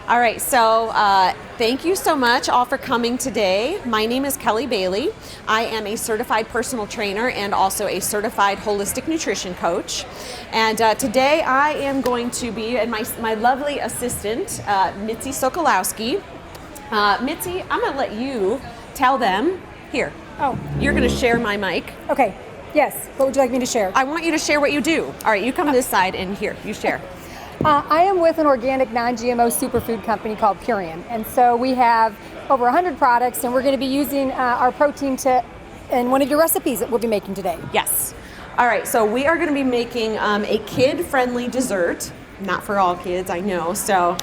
All right, so thank you so much all for coming today. My name is Kelly Bailey. I am a certified personal trainer and also a certified holistic nutrition coach. And today I am going to be, and my lovely assistant, Mitzi Sokolowski. Mitzi, I'm going to let you tell them, here, you're going to share my mic. Okay, yes. What would you like me to share? I want you to share what you do. All right, you come to this side and here, you share. I am with an organic non-GMO superfood company called Purion, and so we have over 100 products, and we're going to be using our protein in one of your recipes that we'll be making today. Yes. All right, so we are going to be making a kid-friendly dessert. Not for all kids, I know, so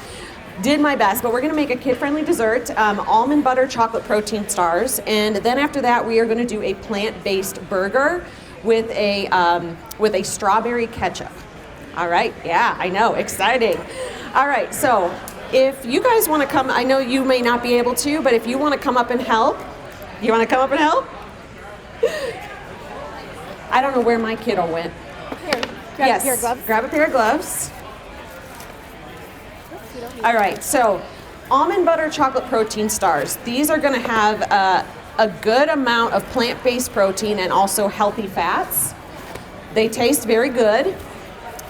did my best, but we're going to make a kid-friendly dessert, almond butter chocolate protein stars, and then after that we are going to do a plant-based burger with a strawberry ketchup. All right, yeah, I know, exciting. All right, so if you guys want to come, I know you may not be able to, but if you want to come up and help, you want to come up and help? I don't know where my kiddo went. Here, grab a pair of gloves. Grab a pair of gloves. All right, so almond butter chocolate protein stars. These are going to have a good amount of plant-based protein and also healthy fats. They taste very good.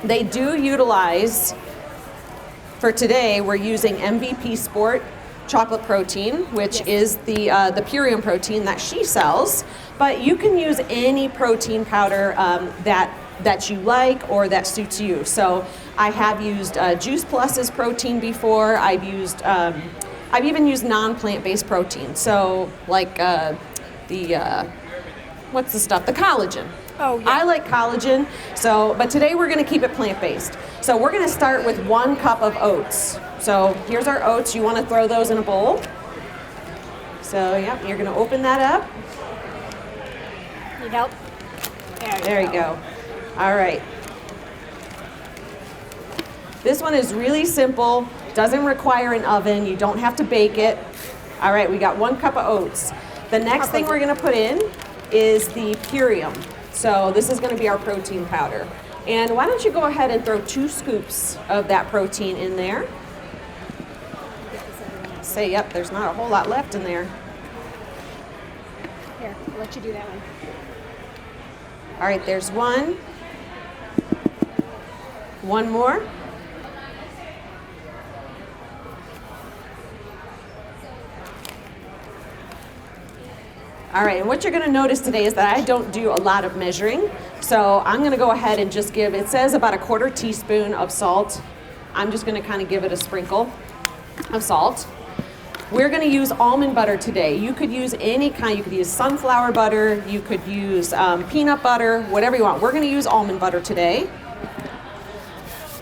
They do utilize, for today, we're using MVP Sport chocolate protein, which is the Purion protein that she sells. But you can use any protein powder that you like or that suits you. So I have used Juice Plus's protein before. I've even used non-plant-based protein. So like what's the stuff? The collagen. Oh, yeah. I like collagen, but today we're going to keep it plant-based. So we're going to start with 1 cup of oats. So here's our oats. You want to throw those in a bowl. So yeah, you're going to open that up. Need help? There you go. All right. This one is really simple, doesn't require an oven. You don't have to bake it. All right, we got 1 cup of oats. The next thing we're going to put in is the Purion. So this is going to be our protein powder. And why don't you go ahead and throw 2 scoops of that protein in there. Say, yep, there's not a whole lot left in there. Here, I'll let you do that one. All right, there's 1. 1 more. All right, and what you're going to notice today is that I don't do a lot of measuring. So I'm going to go ahead and just give, it says about a 1/4 teaspoon of salt. I'm just going to kind of give it a sprinkle of salt. We're going to use almond butter today. You could use any kind. You could use sunflower butter. You could use peanut butter, whatever you want. We're going to use almond butter today.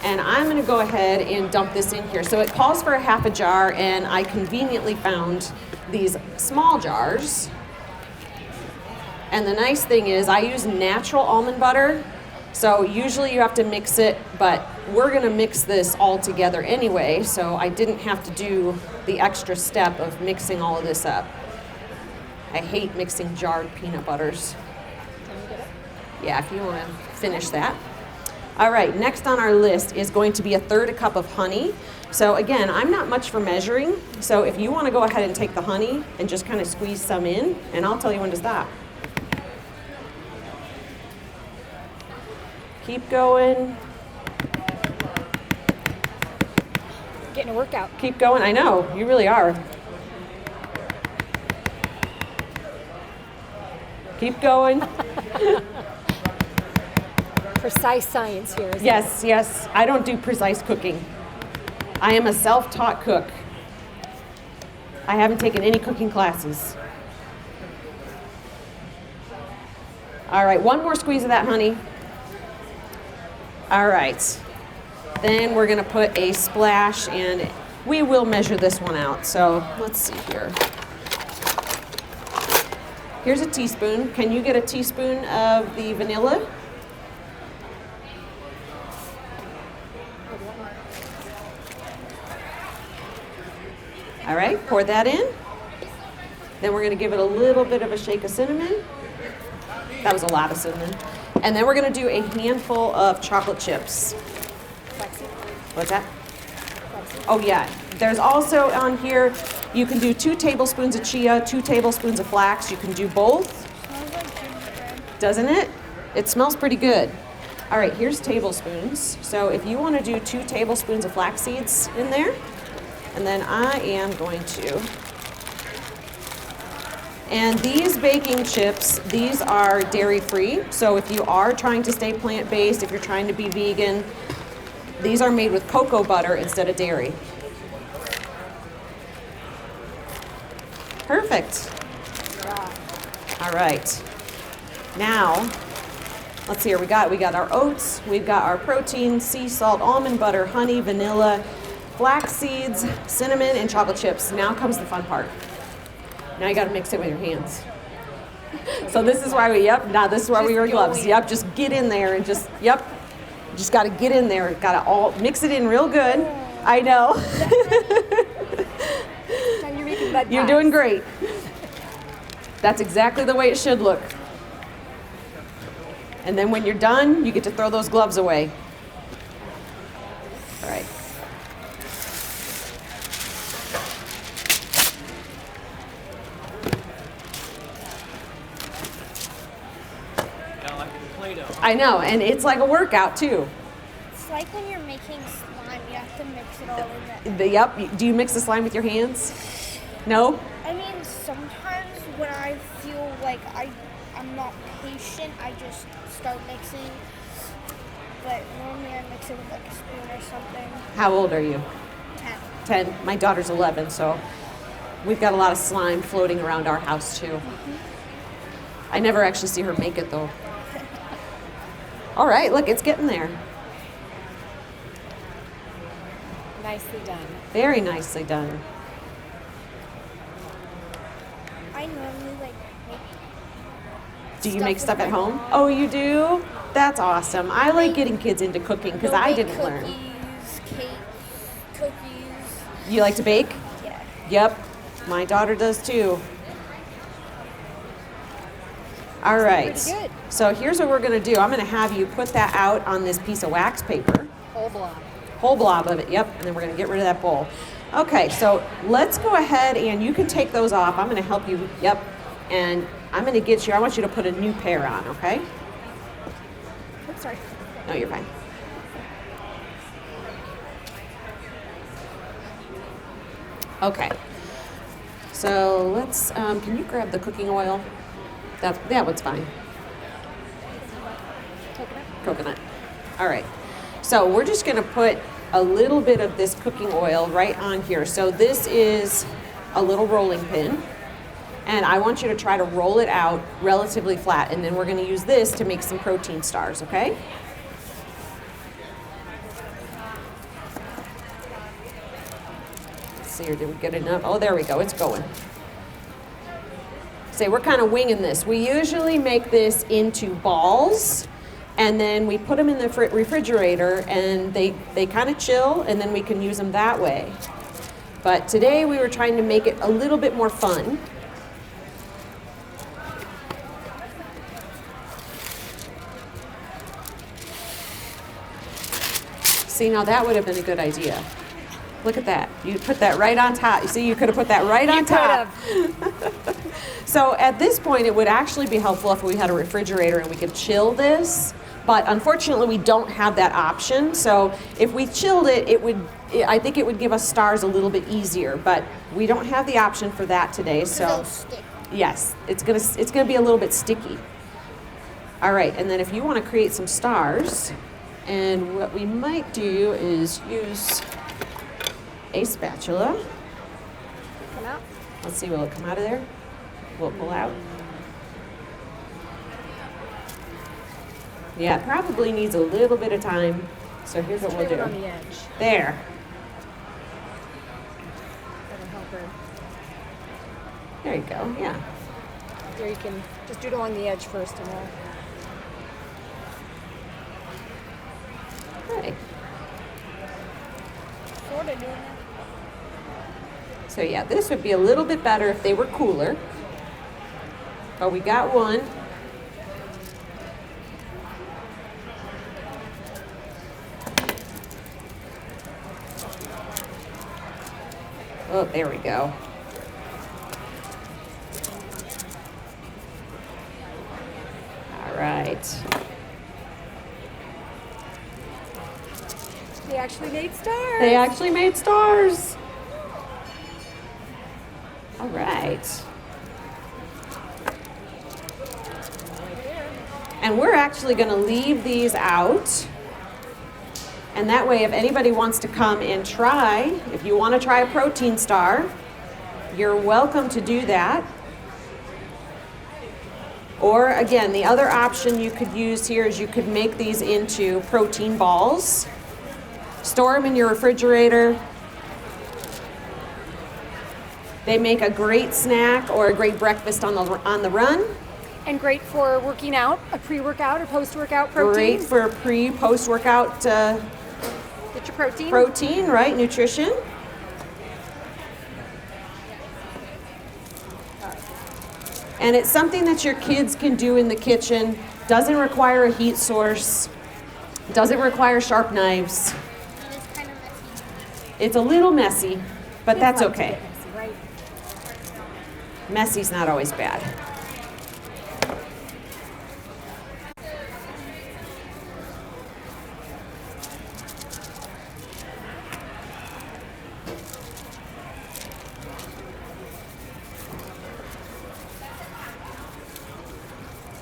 And I'm going to go ahead and dump this in here. So it calls for a 1/2 jar, and I conveniently found these small jars. And the nice thing is I use natural almond butter. So usually you have to mix it, but we're going to mix this all together anyway. So I didn't have to do the extra step of mixing all of this up. I hate mixing jarred peanut butters. Yeah, if you want to finish that. All right, next on our list is going to be 1/3 cup of honey. So again, I'm not much for measuring. So if you want to go ahead and take the honey and just kind of squeeze some in, and I'll tell you when to stop. Keep going. Getting a workout. Keep going. I know, you really are. Keep going. Precise science here, isn't it? Yes. I don't do precise cooking. I am a self-taught cook. I haven't taken any cooking classes. All right, 1 more squeeze of that honey. All right. Then we're going to put a splash, and we will measure this one out. So let's see here. Here's a teaspoon. Can you get a teaspoon of the vanilla? All right, pour that in. Then we're going to give it a little bit of a shake of cinnamon. That was a lot of cinnamon. And then we're going to do a handful of chocolate chips. Flexi. What's that? Oh yeah, there's also on here, you can do 2 tablespoons of chia, 2 tablespoons of flax. You can do both. Smells like gingerbread. Doesn't it? It smells pretty good. All right, here's tablespoons. So if you want to do 2 tablespoons of flax seeds in there, and then I am going to. And these baking chips, these are dairy-free. So if you are trying to stay plant-based, if you're trying to be vegan, these are made with cocoa butter instead of dairy. Perfect. All right. Now, let's see here. We got our oats, we've got our protein, sea salt, almond butter, honey, vanilla, flax seeds, cinnamon, and chocolate chips. Now comes the fun part. Now you got to mix it with your hands. So this is why we wear gloves. Yep, just get in there and just got to get in there. Got to all mix it in real good. I know. You're doing great. That's exactly the way it should look. And then when you're done, you get to throw those gloves away. All right. I know, and it's like a workout too. It's like when you're making slime, you have to mix it all in there. Yep. Do you mix the slime with your hands? No? I mean, sometimes when I feel like I'm not patient, I just start mixing. But normally I mix it with like a spoon or something. How old are you? 10. 10. My daughter's 11, so we've got a lot of slime floating around our house too. Mm-hmm. I never actually see her make it though. All right, look, it's getting there. Nicely done. Very nicely done. I normally like make. Do you stuff make with stuff at my home? mom. Oh, you do? That's awesome. I like getting kids into cooking because I didn't learn. Cookies. You like to bake? Yeah. Yep, my daughter does too. All right, pretty good. so here's what we're gonna do. I'm gonna have you put that out on this piece of wax paper. Whole blob of it, yep, and then we're gonna get rid of that bowl. Okay, so let's go ahead and you can take those off. I'm gonna help you, yep, and I want you to put a new pair on, okay? Oops, sorry. No, you're fine. Okay, so let's, can you grab the cooking oil? That one's fine. Coconut. All right. So we're just going to put a little bit of this cooking oil right on here. So this is a little rolling pin. And I want you to try to roll it out relatively flat. And then we're going to use this to make some protein stars, okay? Let's see here. Did we get enough? Oh, there we go. It's going. We're kind of winging this. We usually make this into balls and then we put them in the refrigerator and they kind of chill and then we can use them that way. But today we were trying to make it a little bit more fun. See, now that would have been a good idea. Look at that. You put that right on top. You see, you could have put that right on top. So at this point, it would actually be helpful if we had a refrigerator and we could chill this. But unfortunately, we don't have that option. So if we chilled it, I think it would give us stars a little bit easier. But we don't have the option for that today. So yes, it's gonna be a little bit sticky. All right, and then if you want to create some stars, and what we might do is use a spatula. Come out. Let's see, will it come out of there? Will it pull out? Yeah, it probably needs a little bit of time. So here's what we'll do. On the edge. There. That'll help her. There you go, yeah. There, you can just do it along the edge first and we'll... Right. Sort of doing it. So yeah, this would be a little bit better if they were cooler. But we got one. Oh, there we go. All right. They actually made stars. They actually made stars. All right. And we're actually going to leave these out. And that way, if anybody wants to come and try, if you want to try a protein star, you're welcome to do that. Or again, the other option you could use here is you could make these into protein balls. Store them in your refrigerator. They make a great snack or a great breakfast on the run. And great for working out, a pre-workout or post-workout protein. Great for post-workout Get your protein. protein, right? Nutrition. And it's something that your kids can do in the kitchen. Doesn't require a heat source. Doesn't require sharp knives. And it's kind of messy. It's a little messy, but Kids that's like to okay. get messy, right? Messy's not always bad.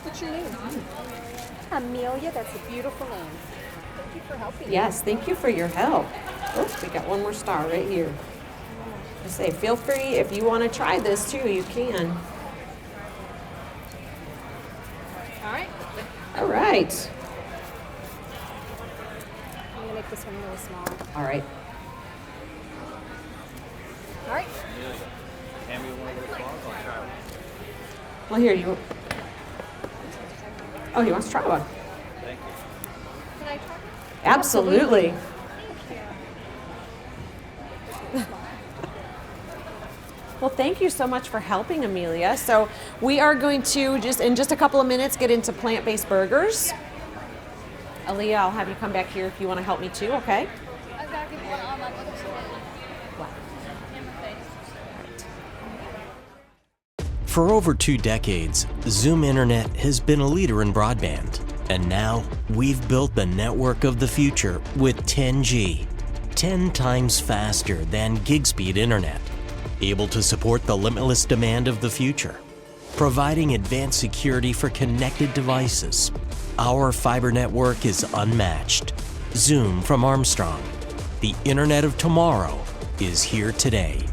What's your name? Amelia, that's a beautiful name. Thank you for helping. Yes, thank you for your help. Oh, we got one more star right here. I say, feel free if you want to try this too, you can. All right. All right. I'm going to make this one really small. All right. All right. Hand me one of those balls, I'll try one. Well, here you. Oh, he wants to try one. Thank you. Can I try? Absolutely. Well, thank you so much for helping, Amelia. So we are going to in just a couple of minutes get into plant-based burgers. Aaliyah, I'll have you come back here if you want to help me too, okay? I've got to get one on my other side. In my face. For over 2 decades, Zoom Internet has been a leader in broadband. And now, we've built the network of the future with 10G, 10 times faster than gig-speed internet, able to support the limitless demand of the future, providing advanced security for connected devices. Our fiber network is unmatched. Zoom from Armstrong. The Internet of Tomorrow is here today.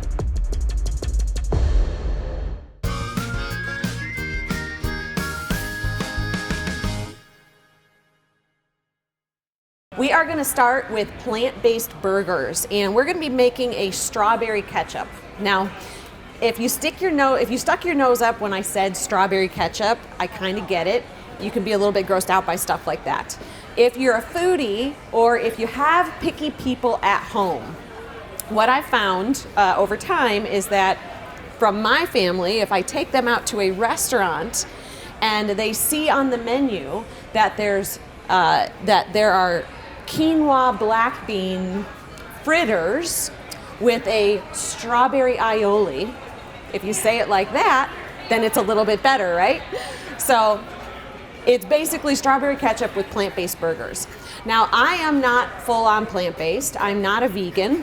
We are going to start with plant-based burgers, and we're going to be making a strawberry ketchup. Now, if you stuck your nose up when I said strawberry ketchup, I kind of get it. You can be a little bit grossed out by stuff like that. If you're a foodie or if you have picky people at home, what I found over time is that from my family, if I take them out to a restaurant and they see on the menu that there are quinoa black bean fritters with a strawberry aioli. If you say it like that, then it's a little bit better, right? So it's basically strawberry ketchup with plant-based burgers. Now, I am not full-on plant-based. I'm not a vegan.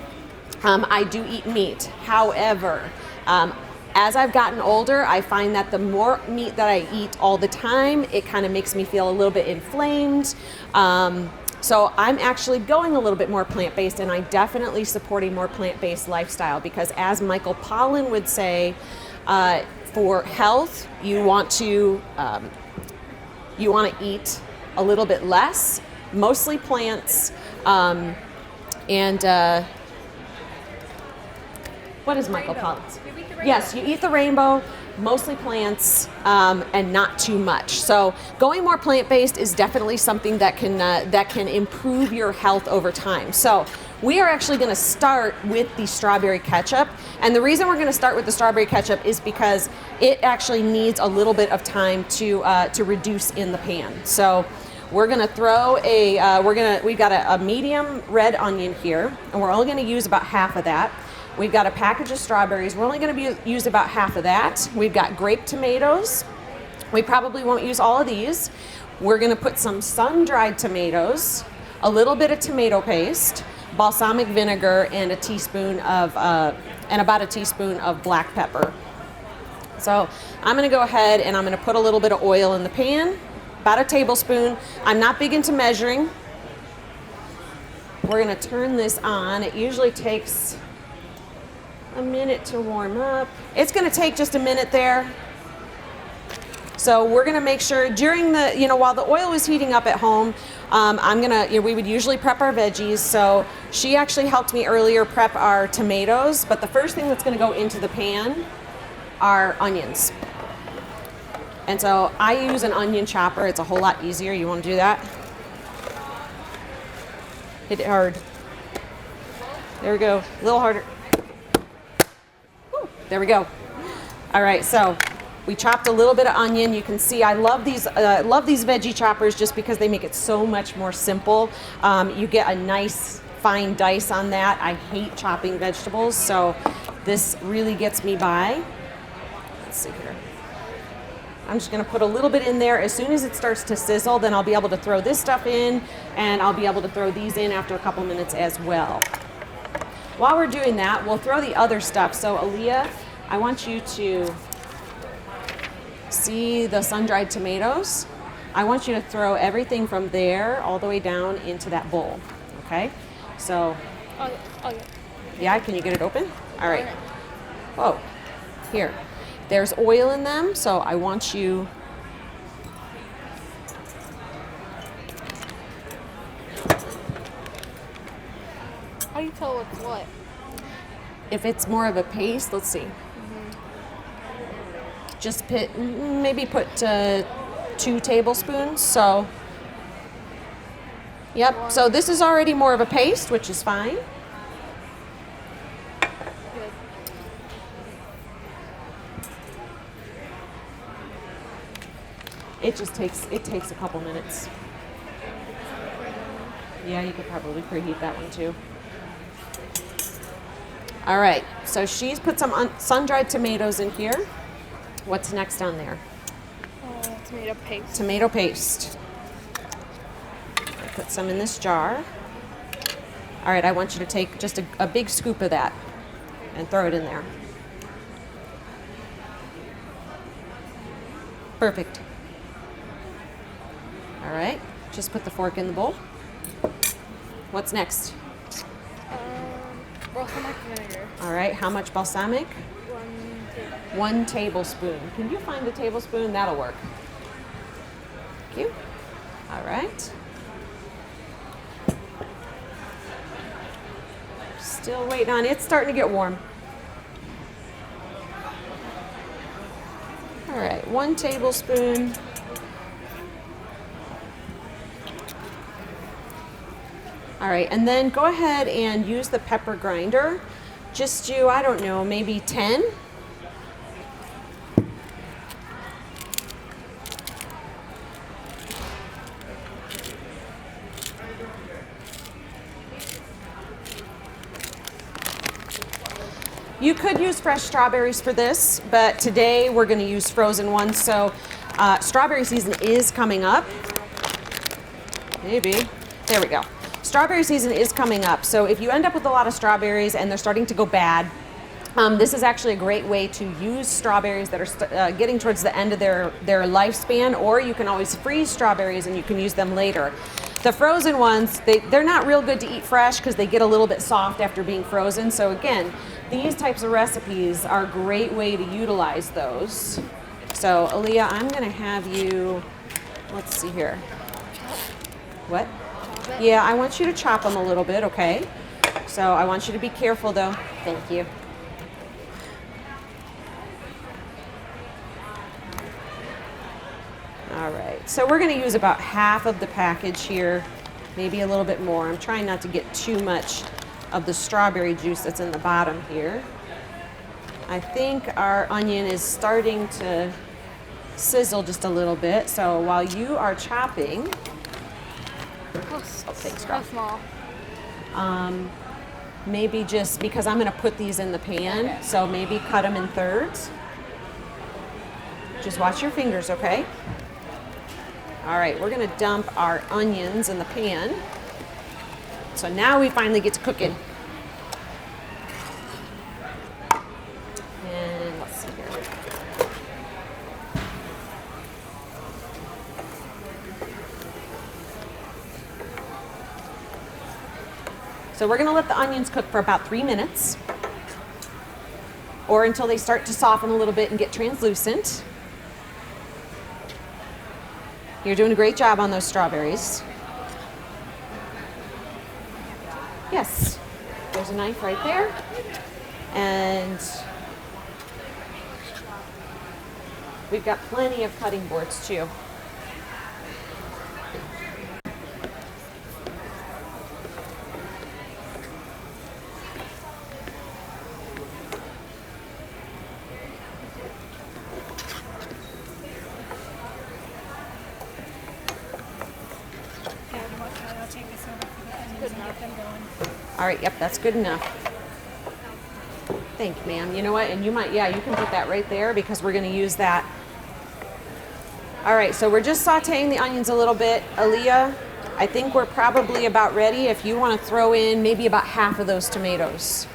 I do eat meat. However, as I've gotten older, I find that the more meat that I eat all the time, it kind of makes me feel a little bit inflamed. So I'm actually going a little bit more plant-based, and I definitely support a more plant-based lifestyle because, as Michael Pollan would say, for health, you want to eat a little bit less, mostly plants, and what is Michael Pollan's? Yes, you eat the rainbow, mostly plants, and not too much. So going more plant-based is definitely something that can improve your health over time. So we are actually going to start with the strawberry ketchup, and the reason we're going to start with the strawberry ketchup is because it actually needs a little bit of time to reduce in the pan. So we're going to throw we've got a medium red onion here, and we're only going to use about half of that. We've got a package of strawberries. We're only going to use about half of that. We've got grape tomatoes. We probably won't use all of these. We're going to put some sun-dried tomatoes, a little bit of tomato paste, balsamic vinegar, and about a teaspoon of black pepper. So I'm going to go ahead and I'm going to put a little bit of oil in the pan, about a tablespoon. I'm not big into measuring. We're going to turn this on. It usually takes a minute to warm up. It's going to take just a minute there. So we're going to make sure during the, while the oil is heating up at home, we would usually prep our veggies. So she actually helped me earlier prep our tomatoes, but the first thing that's going to go into the pan are onions. And so I use an onion chopper. It's a whole lot easier. You want to do that? Hit it hard. There we go. A little harder. Woo, there we go. All right, so we chopped a little bit of onion. You can see I love these veggie choppers just because they make it so much more simple. You get a nice fine dice on that. I hate chopping vegetables, so this really gets me by. Let's see here. I'm just going to put a little bit in there. As soon as it starts to sizzle, then I'll be able to throw this stuff in, and I'll be able to throw these in after a couple minutes as well. While we're doing that, we'll throw the other stuff. So Aaliyah, I want you to see the sun-dried tomatoes. I want you to throw everything from there all the way down into that bowl, okay? So, yeah, can you get it open? All right. Oh, here. There's oil in them, so I want you... How do you tell what's what? If it's more of a paste, let's see. Just maybe put 2 tablespoons. So, yep. So this is already more of a paste, which is fine. Good. It takes a couple minutes. Yeah, you could probably preheat that one too. All right, so she's put some sun-dried tomatoes in here. What's next on there? Tomato paste. Tomato paste. Put some in this jar. All right, I want you to take just a big scoop of that and throw it in there. Perfect. All right, just put the fork in the bowl. What's next? Balsamic vinegar. All right, how much balsamic? 1 tablespoon. 1 tablespoon. Can you find a tablespoon? That'll work. Thank you. All right. Still waiting on it. It's starting to get warm. All right, 1 tablespoon. All right, and then go ahead and use the pepper grinder. Just do, I don't know, maybe 10. You could use fresh strawberries for this, but today we're going to use frozen ones. So strawberry season is coming up. Maybe. There we go. Strawberry season is coming up. So if you end up with a lot of strawberries and they're starting to go bad, this is actually a great way to use strawberries that are getting towards the end of their lifespan, or you can always freeze strawberries and you can use them later. The frozen ones, they're not real good to eat fresh because they get a little bit soft after being frozen. So again, these types of recipes are a great way to utilize those. So Aaliyah, I'm going to have you, let's see here. What? Yeah, I want you to chop them a little bit, okay? So I want you to be careful though. Thank you. All right, so we're going to use about half of the package here, maybe a little bit more. I'm trying not to get too much of the strawberry juice that's in the bottom here. I think our onion is starting to sizzle just a little bit, so while you are chopping, Oh, thanks, so girl. small. maybe just because I'm gonna put these in the pan, so maybe cut them in thirds. Just watch your fingers, okay? All right, we're gonna dump our onions in the pan. So now we finally get to cooking. And let's see here. So we're gonna let the onions cook for about 3 minutes, or until they start to soften a little bit and get translucent. You're doing a great job on those strawberries. Yes, there's a knife right there. And we've got plenty of cutting boards too. All right, yep, that's good enough. Thank you, ma'am. You know what? And you might, yeah, you can put that right there because we're going to use that. All right, so we're just sauteing the onions a little bit. Aaliyah, I think we're probably about ready if you want to throw in maybe about half of those tomatoes.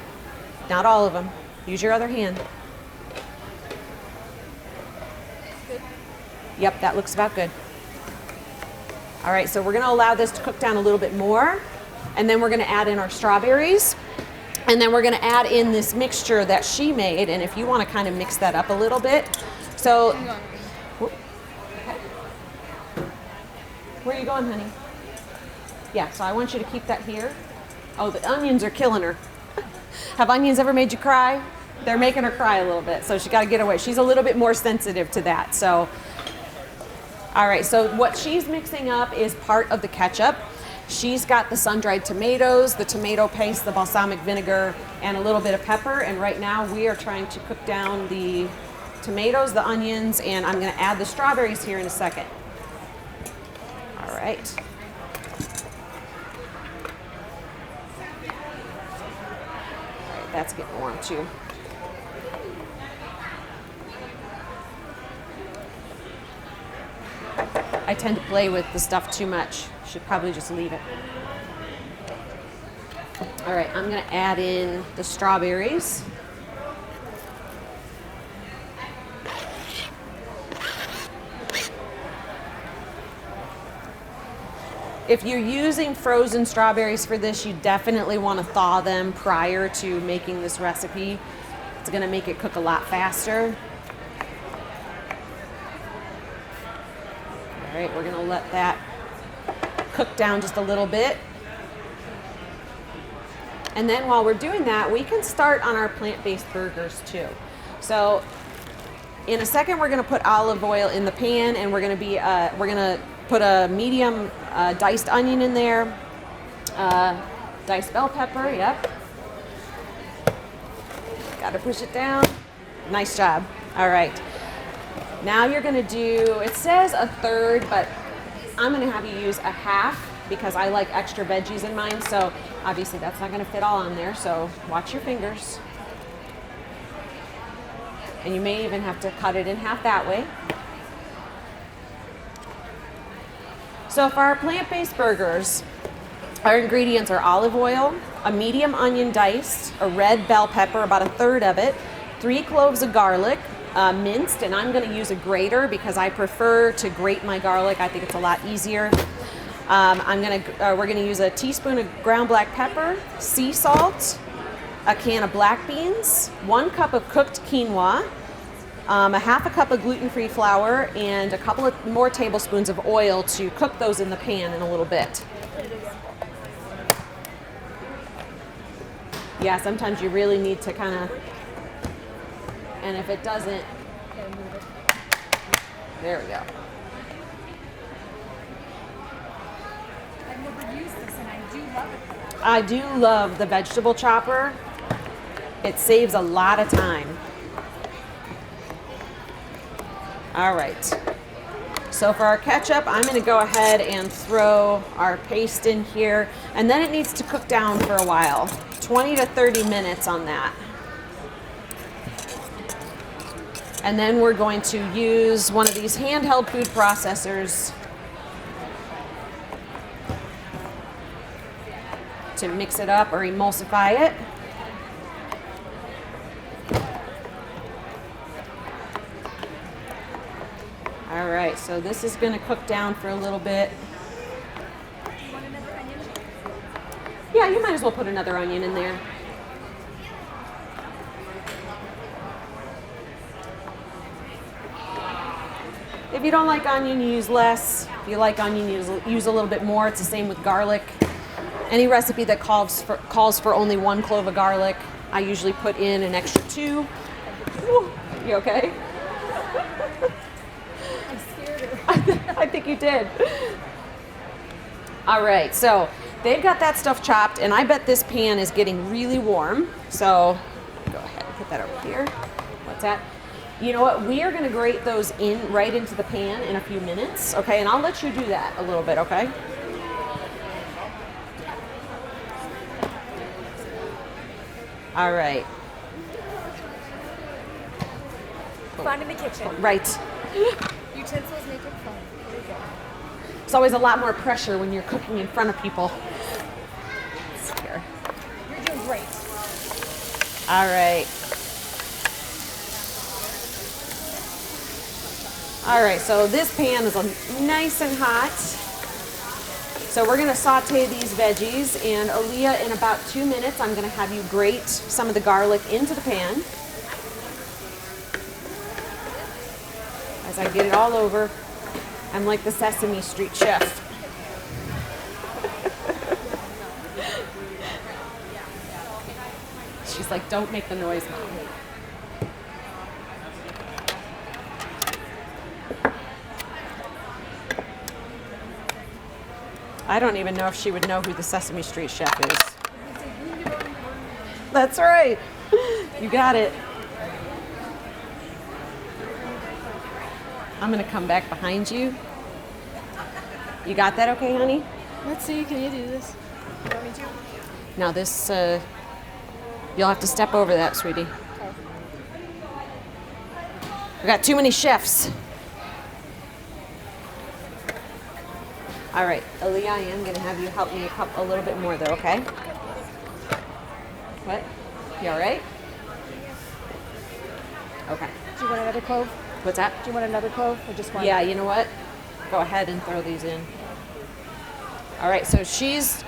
Not all of them. Use your other hand. Good. Yep, that looks about good. All right, so we're going to allow this to cook down a little bit more. And then we're going to add in our strawberries. And then we're going to add in this mixture that she made. And if you want to kind of mix that up a little bit. So, okay. Where are you going, honey? Yeah, so I want you to keep that here. Oh, the onions are killing her. Have onions ever made you cry? They're making her cry a little bit. So she got to get away. She's a little bit more sensitive to that. So, all right, so what she's mixing up is part of the ketchup. She's got the sun-dried tomatoes, the tomato paste, the balsamic vinegar, and a little bit of pepper. And right now we are trying to cook down the tomatoes, the onions, and I'm going to add the strawberries here in a second. All right. All right, that's getting warm too. I tend to play with the stuff too much. Should probably just leave it. All right, I'm gonna add in the strawberries. If you're using frozen strawberries for this, you definitely want to thaw them prior to making this recipe. It's gonna make it cook a lot faster. All right, we're gonna let that cook down just a little bit. And then while we're doing that, we can start on our plant-based burgers too. So in a second, we're gonna put olive oil in the pan, and we're gonna put a medium diced onion in there, diced bell pepper, yep. Gotta push it down. Nice job. All right. Now you're gonna do, it says a third, but I'm gonna have you use a half because I like extra veggies in mine, so obviously that's not gonna fit all on there, so watch your fingers. And you may even have to cut it in half that way. So for our plant-based burgers, our ingredients are olive oil, a medium onion diced, a red bell pepper, about a third of it, 3 cloves of garlic, minced, and I'm going to use a grater because I prefer to grate my garlic. I think it's a lot easier. We're going to use a teaspoon of ground black pepper, sea salt, a can of black beans, 1 cup of cooked quinoa, a half a cup of gluten-free flour, and a couple of more tablespoons of oil to cook those in the pan in a little bit. Yeah, sometimes you really need to kind of, and if it doesn't, there we go. I've never used this and I do love it. I do love the vegetable chopper. It saves a lot of time. All right. So for our ketchup, I'm going to go ahead and throw our paste in here, and then it needs to cook down for a while 20 to 30 minutes on that. And then we're going to use one of these handheld food processors to mix it up or emulsify it. All right, so this is going to cook down for a little bit. Yeah, you might as well put another onion in there. If you don't like onion, you use less. If you like onion, use a little bit more. It's the same with garlic. Any recipe that calls for only 1 clove of garlic, I usually put in an extra 2. Whew, you okay? I think you did. All right, so they've got that stuff chopped, and I bet this pan is getting really warm. So go ahead and put that over here. What's that? You know what? We are going to grate those in right into the pan in a few minutes, okay? And I'll let you do that a little bit, okay? All right. Fun in the kitchen. Right. Utensils make it fun. There you go. It's always a lot more pressure when you're cooking in front of people. Here. You're doing great. All right. All right, so this pan is nice and hot. So we're gonna saute these veggies, and Aaliyah, in about 2 minutes, I'm gonna have you grate some of the garlic into the pan. As I get it all over, I'm like the Sesame Street chef. She's like, don't make the noise, Mom. I don't even know if she would know who the Sesame Street chef is. That's right. You got it. I'm gonna come back behind you. You got that okay, honey? Let's see, can you do this? You want me to? Now this, you'll have to step over that, sweetie. Okay. We got too many chefs. All right, Aaliyah, I am gonna have you help me a little bit more though, okay? What? You all right? Okay. Do you want another clove? What's that? Do you want another clove or just one? Yeah, you know what? Go ahead and throw these in. All right, so she's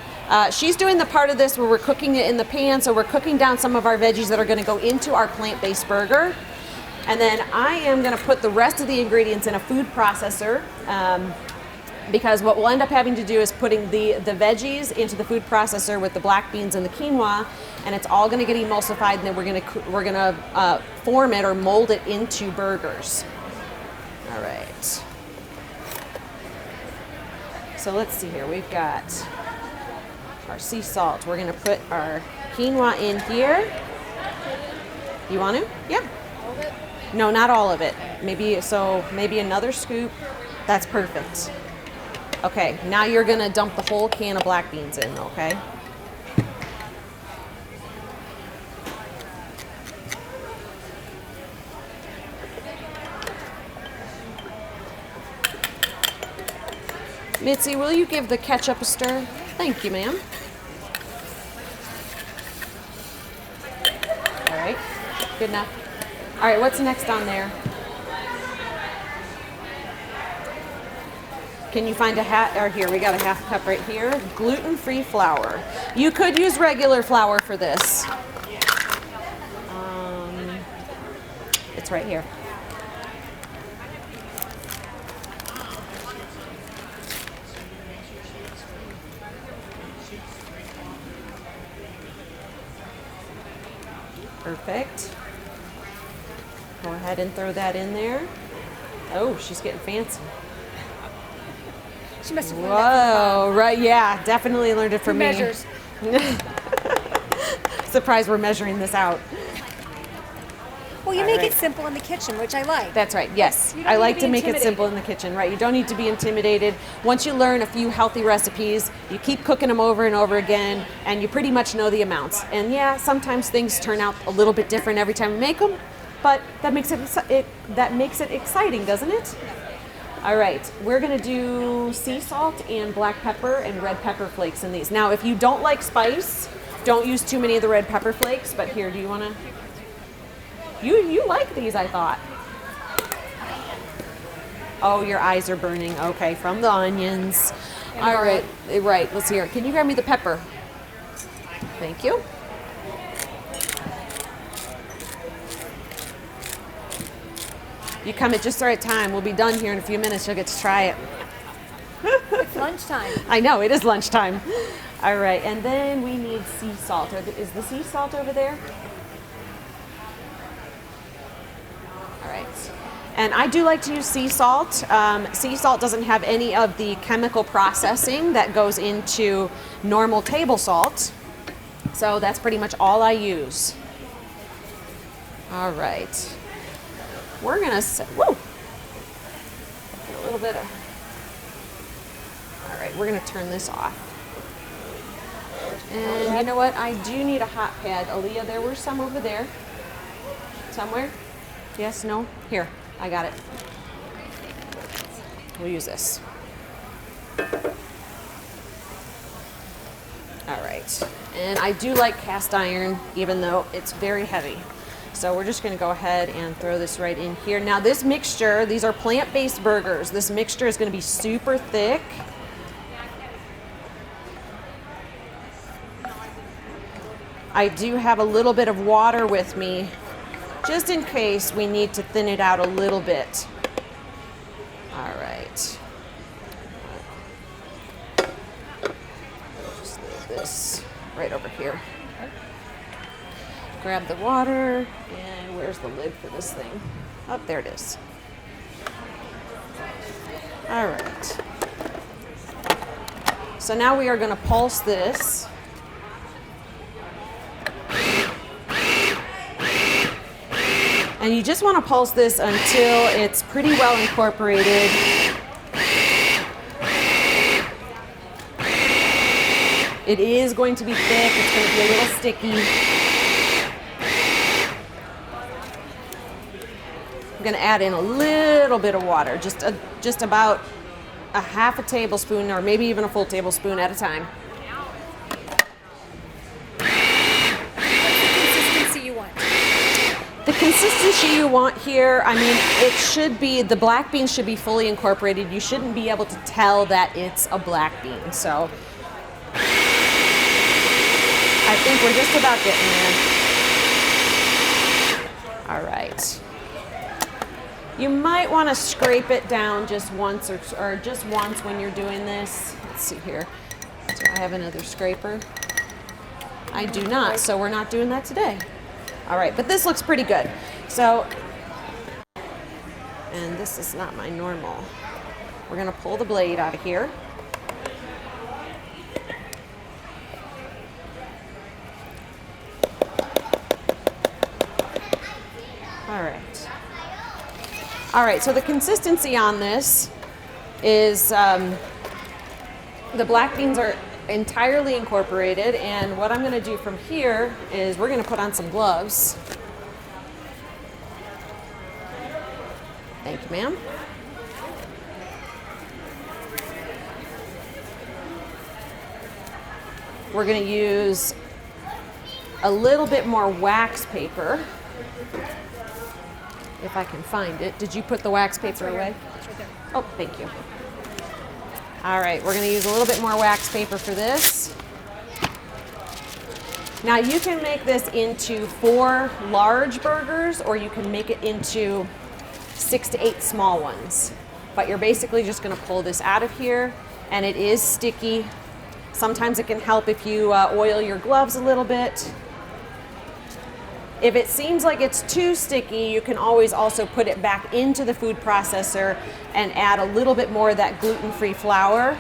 doing the part of this where we're cooking it in the pan, so we're cooking down some of our veggies that are gonna go into our plant-based burger. And then I am gonna put the rest of the ingredients in a food processor, because what we'll end up having to do is putting the veggies into the food processor with the black beans and the quinoa, and it's all gonna get emulsified, and then we're gonna form it or mold it into burgers. All right. So let's see here. We've got our sea salt. We're gonna put our quinoa in here. You want to? Yeah. All of it? No, not all of it. Maybe another scoop. That's perfect. Okay, now you're gonna dump the whole can of black beans in, okay? Mitzi, will you give the ketchup a stir? Thank you, ma'am. All right, good enough. All right, what's next on there? Can you find here, we got a half cup right here. Gluten-free flour. You could use regular flour for this. It's right here. Perfect. Go ahead and throw that in there. Oh, she's getting fancy. She must have learned that from Whoa, right, yeah, definitely learned it from me. measures. Surprised we're measuring this out. Well, you All make right. it simple in the kitchen, which I like. That's right, yes. You don't I need like to to be make it intimidated. simple in the kitchen, right? You don't need to be intimidated. Once you learn a few healthy recipes, you keep cooking them over and over again, and you pretty much know the amounts. And yeah, sometimes things turn out a little bit different every time you make them, but that makes it exciting, doesn't it? All right, we're gonna do sea salt and black pepper and red pepper flakes in these. Now, if you don't like spice, don't use too many of the red pepper flakes, but here, do you wanna? You like these, I thought. Oh, your eyes are burning. Okay, from the onions. All right, right, let's hear it. Can you grab me the pepper? Thank you. You come at just the right time. We'll be done here in a few minutes. You'll get to try it. It's lunchtime. I know, it is lunchtime. All right, and then we need sea salt. Is the sea salt over there? All right. And I do like to use sea salt. Sea salt doesn't have any of the chemical processing that goes into normal table salt. So that's pretty much all I use. All right. We're gonna whoa! Get a little bit of. All right, we're gonna turn this off. And you know what? I do need a hot pad, Aaliyah. There were some over there, somewhere. Yes? No? Here, I got it. We'll use this. All right, and I do like cast iron, even though it's very heavy. So we're just gonna go ahead and throw this right in here. Now this mixture, these are plant-based burgers. This mixture is gonna be super thick. I do have a little bit of water with me, just in case we need to thin it out a little bit. All right. Just leave this right over here. Grab the water, and where's the lid for this thing? Oh, there it is. All right. So now we are going to pulse this. And you just want to pulse this until it's pretty well incorporated. It is going to be thick, it's going to be a little sticky. I'm going to add in a little bit of water, just about a half a tablespoon or maybe even a full tablespoon at a time. The consistency you want here, I mean, it should be, the black beans should be fully incorporated. You shouldn't be able to tell that it's a black bean. So I think we're just about getting there. All right. You might want to scrape it down just once or just once when you're doing this. Let's see here. Do I have another scraper? I do not, so we're not doing that today. All right, but this looks pretty good. So, and this is not my normal. We're gonna pull the blade out of here. All right. All right, so the consistency on this is the black beans are entirely incorporated, and what I'm going to do from here is we're going to put on some gloves. Thank you, ma'am. We're going to use a little bit more wax paper, if I can find it. Did you put the wax paper away? It's right there. Oh, thank you. All right, we're going to use a little bit more wax paper for this. Now you can make this into 4 large burgers, or you can make it into 6 to 8 small ones. But you're basically just going to pull this out of here, and it is sticky. Sometimes it can help if you oil your gloves a little bit. If it seems like it's too sticky, you can always also put it back into the food processor and add a little bit more of that gluten-free flour.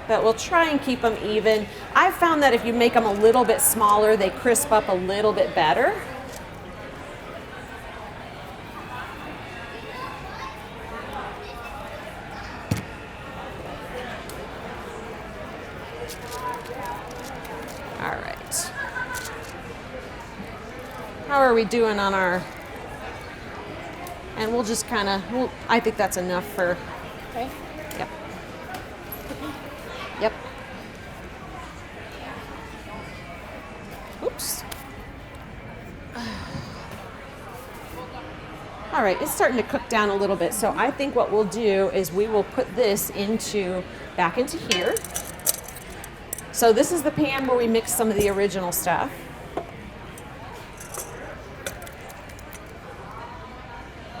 but we'll try and keep them even. I've found that if you make them a little bit smaller, they crisp up a little bit better. All right. How are we doing on our, and we'll just kind of, I think that's enough for, Okay. yep. Yep. Oops. All right, it's starting to cook down a little bit. So I think what we'll do is we will put this back into here. So this is the pan where we mix some of the original stuff.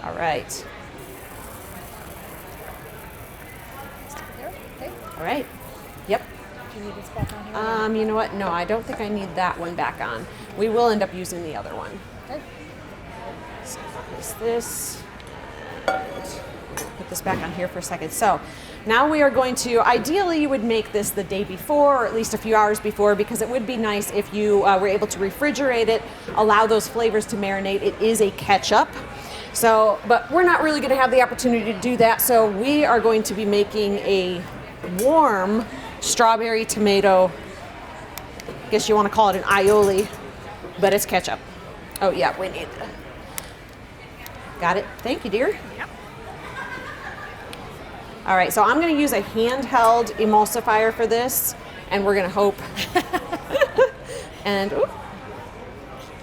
All right. There. Okay. All right. Yep. Do you need this back on here? You know what? No, I don't think I need that one back on. We will end up using the other one. Okay. So place this. Put this back on here for a second. So now we are going to, ideally you would make this the day before or at least a few hours before, because it would be nice if you were able to refrigerate it, allow those flavors to marinate. It is a ketchup. So, but we're not really going to have the opportunity to do that. So we are going to be making a warm strawberry tomato, I guess you want to call it an aioli, but it's ketchup. Oh yeah, we need that. Got it? Thank you, dear. Yep. All right, so I'm going to use a handheld emulsifier for this, and we're going to hope. And, ooh,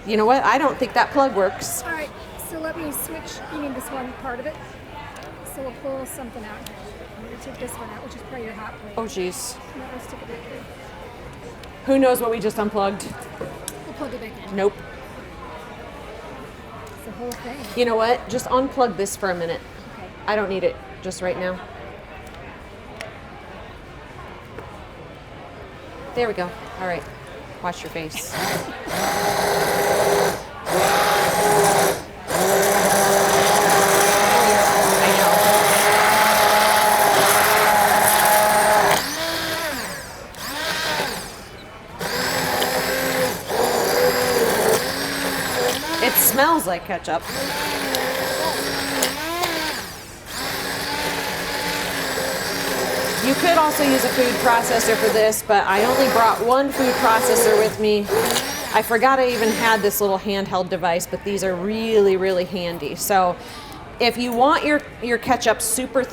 you know what? I don't think that plug works. All right. So let me switch. You mean this one part of it? So we'll pull something out here. I'm going to take this one out, which is probably your hot plate. Oh, jeez. No, let's stick it back here. Who knows what we just unplugged? We'll plug it back in. Nope. It's the whole thing. You know what? Just unplug this for a minute. Okay. I don't need it just right now. There we go. All right. Wash your face. It smells like ketchup. You could also use a food processor for this, but I only brought one food processor with me. I forgot I even had this little handheld device, but these are really, really handy. So if you want your ketchup super,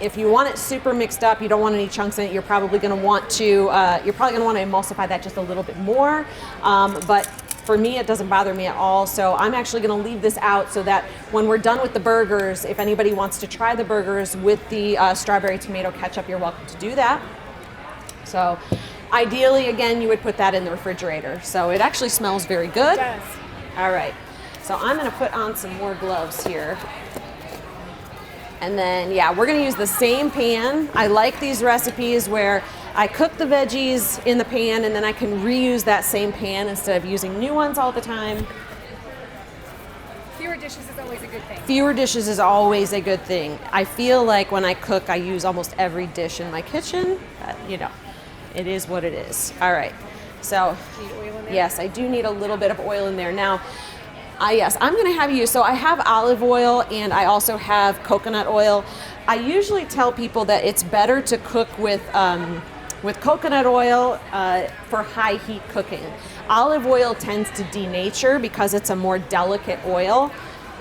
if you want it super mixed up, you don't want any chunks in it, you're probably going to want to emulsify that just a little bit more. But for me, it doesn't bother me at all. So I'm actually going to leave this out so that when we're done with the burgers, if anybody wants to try the burgers with the strawberry tomato ketchup, you're welcome to do that. So ideally, again, you would put that in the refrigerator. So it actually smells very good. It does. All right. So I'm going to put on some more gloves here. And then, yeah, we're going to use the same pan. I like these recipes where I cook the veggies in the pan and then I can reuse that same pan instead of using new ones all the time. Fewer dishes is always a good thing. Fewer dishes is always a good thing. I feel like when I cook, I use almost every dish in my kitchen. But, you know, it is what it is. All right. So, Need oil in there? yes, I do need a little bit of oil in there. Now, yes, I'm going to have you. So I have olive oil and I also have coconut oil. I usually tell people that it's better to cook with coconut oil for high heat cooking. Olive oil tends to denature because it's a more delicate oil,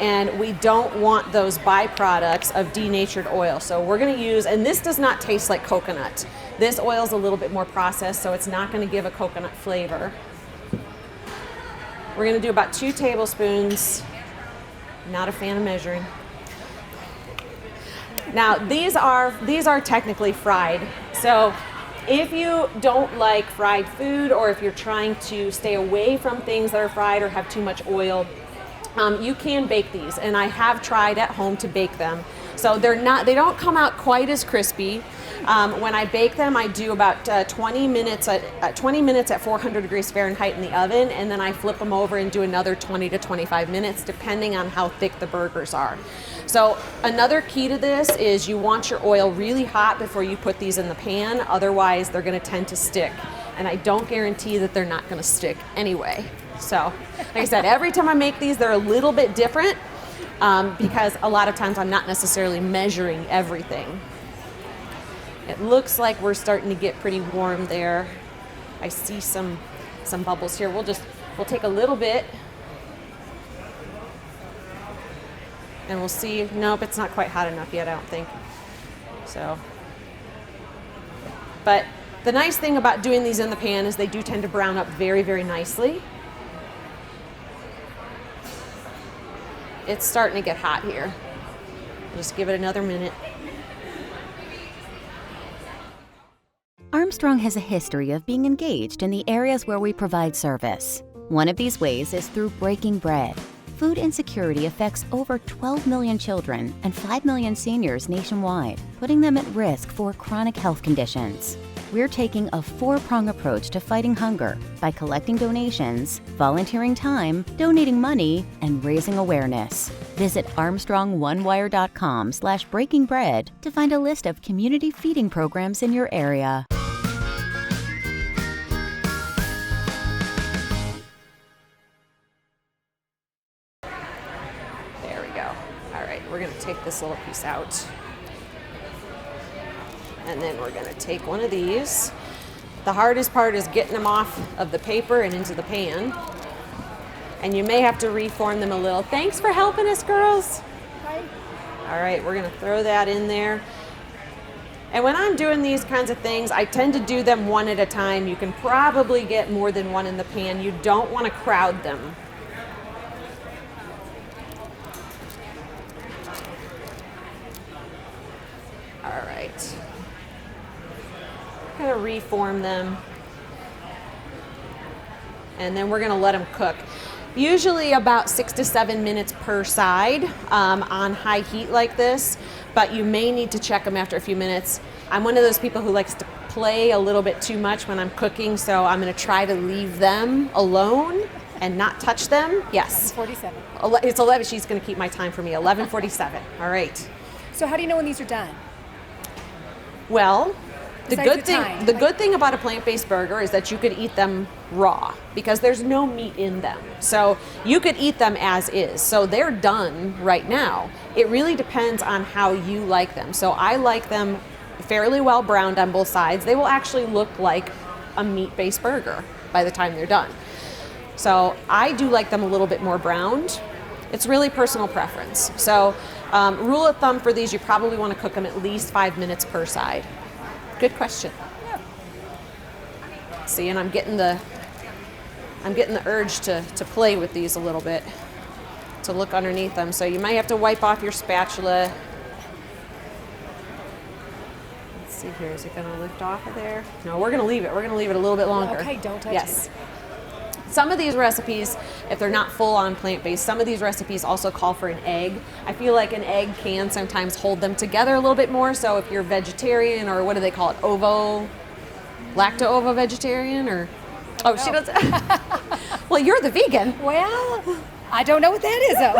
and we don't want those byproducts of denatured oil. So we're going to use, and this does not taste like coconut. This oil is a little bit more processed, so it's not going to give a coconut flavor. We're going to do about 2 tablespoons. Not a fan of measuring. Now these are technically fried. So if you don't like fried food, or if you're trying to stay away from things that are fried or have too much oil, you can bake these. And I have tried at home to bake them. So they don't come out quite as crispy, When I bake them, I do about 20 minutes at 400 degrees Fahrenheit in the oven, and then I flip them over and do another 20 to 25 minutes, depending on how thick the burgers are. So another key to this is you want your oil really hot before you put these in the pan, otherwise they're going to tend to stick. And I don't guarantee that they're not going to stick anyway. So, like I said, every time I make these, they're a little bit different because a lot of times I'm not necessarily measuring everything. It looks like we're starting to get pretty warm there. I see some bubbles here. We'll take a little bit and we'll see. Nope, it's not quite hot enough yet, I don't think. So, but the nice thing about doing these in the pan is they do tend to brown up very, very nicely. It's starting to get hot here. Just give it another minute. Armstrong has a history of being engaged in the areas where we provide service. One of these ways is through breaking bread. Food insecurity affects over 12 million children and 5 million seniors nationwide, putting them at risk for chronic health conditions. We're taking a four-prong approach to fighting hunger by collecting donations, volunteering time, donating money, and raising awareness. Visit ArmstrongOneWire.com/breakingbread to find a list of community feeding programs in your area. There we go. All right, we're going to take this little piece out. And then we're going to take one of these. The hardest part is getting them off of the paper and into the pan. And you may have to reform them a little. Thanks for helping us, girls. Hi. All right, we're going to throw that in there. And when I'm doing these kinds of things, I tend to do them one at a time. You can probably get more than one in the pan. You don't want to crowd them. All right. Going to reform them, and then we're going to let them cook. Usually about 6 to 7 minutes per side on high heat like this, but you may need to check them after a few minutes. I'm one of those people who likes to play a little bit too much when I'm cooking, so I'm going to try to leave them alone and not touch them. Yes. 47. It's 11. She's going to keep my time for me. 11:47. All right. So how do you know when these are done? Well, the Besides good the thing time, the like- good thing about a plant-based burger is that you could eat them raw because there's no meat in them. So you could eat them as is. So they're done right now. It really depends on how you like them. So I like them fairly well browned on both sides. They will actually look like a meat-based burger by the time they're done. So I do like them a little bit more browned. It's really personal preference. So rule of thumb for these, you probably want to cook them at least 5 minutes per side. Good question. See, and I'm getting the urge to play with these a little bit, to look underneath them. So you might have to wipe off your spatula. Let's see here, is it going to lift off of there? No, we're going to leave it. We're going to leave it a little bit longer. Okay, don't touch yes. it. Some of these recipes, if they're not full-on plant-based, some of these recipes also call for an egg. I feel like an egg can sometimes hold them together a little bit more. So if you're vegetarian, or what do they call it, lacto-ovo vegetarian, or she does. Well, you're the vegan. Well, I don't know what that is though.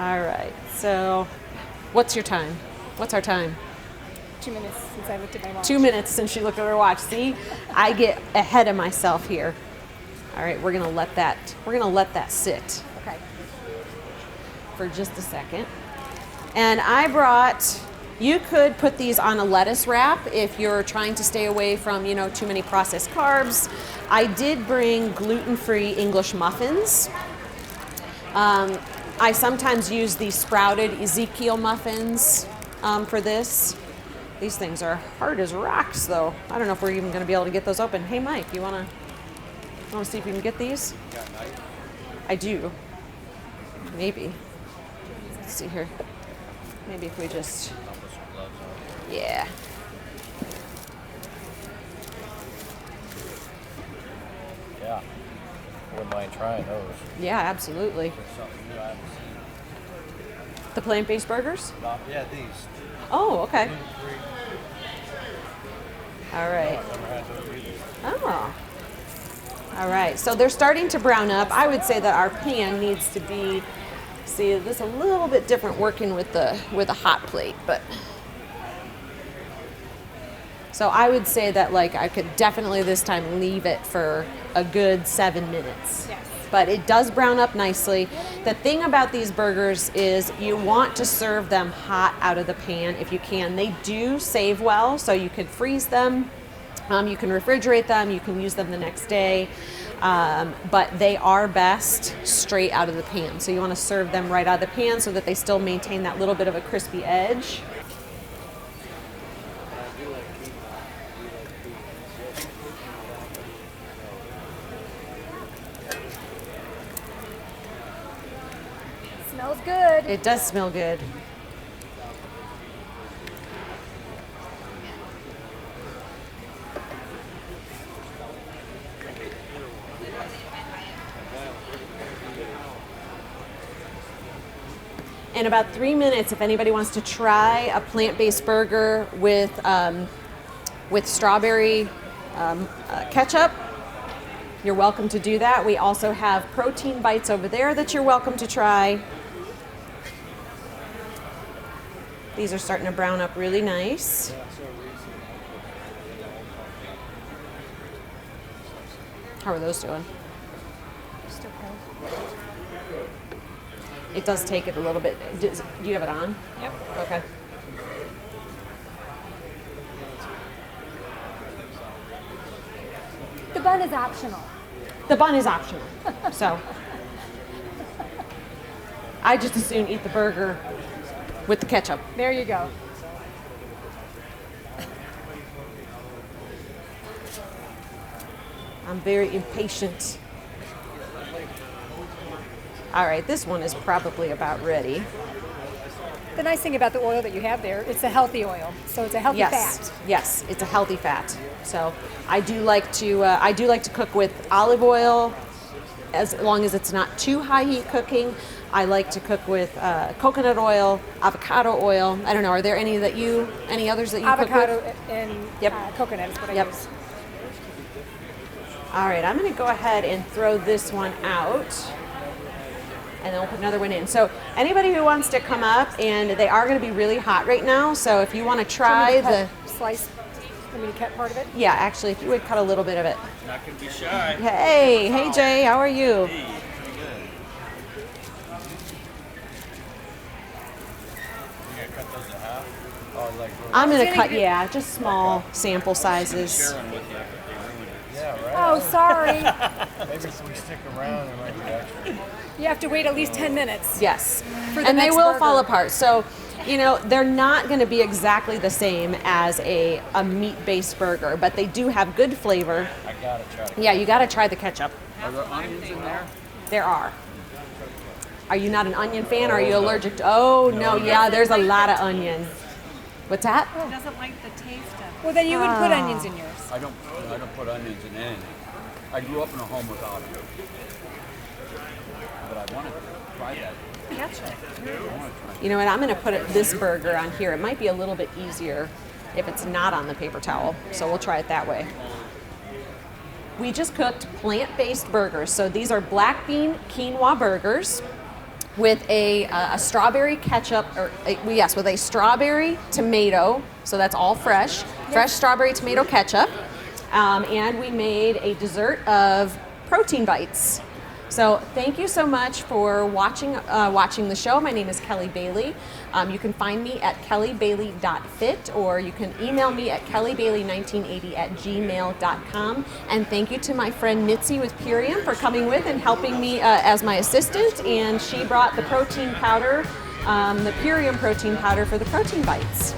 All right. So, what's your time? What's our time? 2 minutes since I looked at my watch. 2 minutes since she looked at her watch. See, I get ahead of myself here. All right, we're gonna let that sit Okay. for just a second. And you could put these on a lettuce wrap if you're trying to stay away from, too many processed carbs. I did bring gluten-free English muffins. I sometimes use the sprouted Ezekiel muffins for this. These things are hard as rocks, though. I don't know if we're even going to be able to get those open. Hey, Mike, you want to see if you can get these? You got a knife? I do. Maybe. Let's see here. Maybe if we just... I'll put some gloves on. Yeah. Yeah. Wouldn't mind trying those. Yeah, absolutely. There's something new I haven't seen. The plant-based burgers? Yeah, these. Oh, okay. Gluten-free. All right. I've never had those either. Oh. All right. So they're starting to brown up. I would say that our pan needs to be, see, this is a little bit different working with a hot plate, but. So I would say that like I could definitely this time leave it for a good 7 minutes. Yes. But it does brown up nicely. The thing about these burgers is you want to serve them hot out of the pan if you can. They do save well, so you can freeze them, you can refrigerate them, you can use them the next day, but they are best straight out of the pan. So you want to serve them right out of the pan so that they still maintain that little bit of a crispy edge. Smells good. It does smell good. In about 3 minutes, if anybody wants to try a plant-based burger with strawberry ketchup, you're welcome to do that. We also have protein bites over there that you're welcome to try. These are starting to brown up really nice. How are those doing? Just okay. It does take it a little bit. Do you have it on? Yep. Okay. The bun is optional. The bun is optional. So I just as soon eat the burger with the ketchup. There you go. I'm very impatient. All right, this one is probably about ready. The nice thing about the oil that you have there, it's a healthy oil, so it's a healthy fat. Yes, it's a healthy fat. So I do like to cook with olive oil, as long as it's not too high heat cooking. I like to cook with coconut oil, avocado oil. I don't know. Are there any others that you Avocado cook with? and Yep. coconut is what I Yep. use. All right, I'm going to go ahead and throw this one out. And then we'll put another one in. So anybody who wants to come up, and they are going to be really hot right now, so if you want to try Slice. Let me cut part of it. yeah, actually, if you would cut a little bit of it. Not gonna be shy. Hey Jay, how are you? Hey, pretty good. You gotta cut those in half? Oh, like I'm going to Gonna cut, get- just small sample sizes. sharing with you, but they ruined it. Yeah, right. Oh, sorry. Maybe if we stick around, there might be extra. You have to wait at least 10 minutes. Yes, For the and they next will burger. fall apart. So, they're not going to be exactly the same as a meat-based burger, but they do have good flavor. I gotta try it. Yeah, you got to try the ketchup. Are there onions in there? There are. Are you not an onion fan? Or are you allergic to? Oh no, yeah, there's a lot of onion. What's that? Doesn't like the taste of Well, then you would put onions in yours. I don't put onions in anything. I grew up in a home without them. But I wanted to try that. ketchup. I want to try You know what? I'm going to put this burger on here. It might be a little bit easier if it's not on the paper towel. So we'll try it that way. We just cooked plant-based burgers. So these are black bean quinoa burgers with a strawberry ketchup, with a strawberry tomato. So that's all fresh strawberry tomato ketchup. And we made a dessert of protein bites. So thank you so much for watching the show. My name is Kelly Bailey. You can find me at kellybailey.fit, or you can email me at kellybailey1980@gmail.com. And thank you to my friend Mitzi with Purium for coming with and helping me as my assistant. And she brought the protein powder, the Purium protein powder for the protein bites.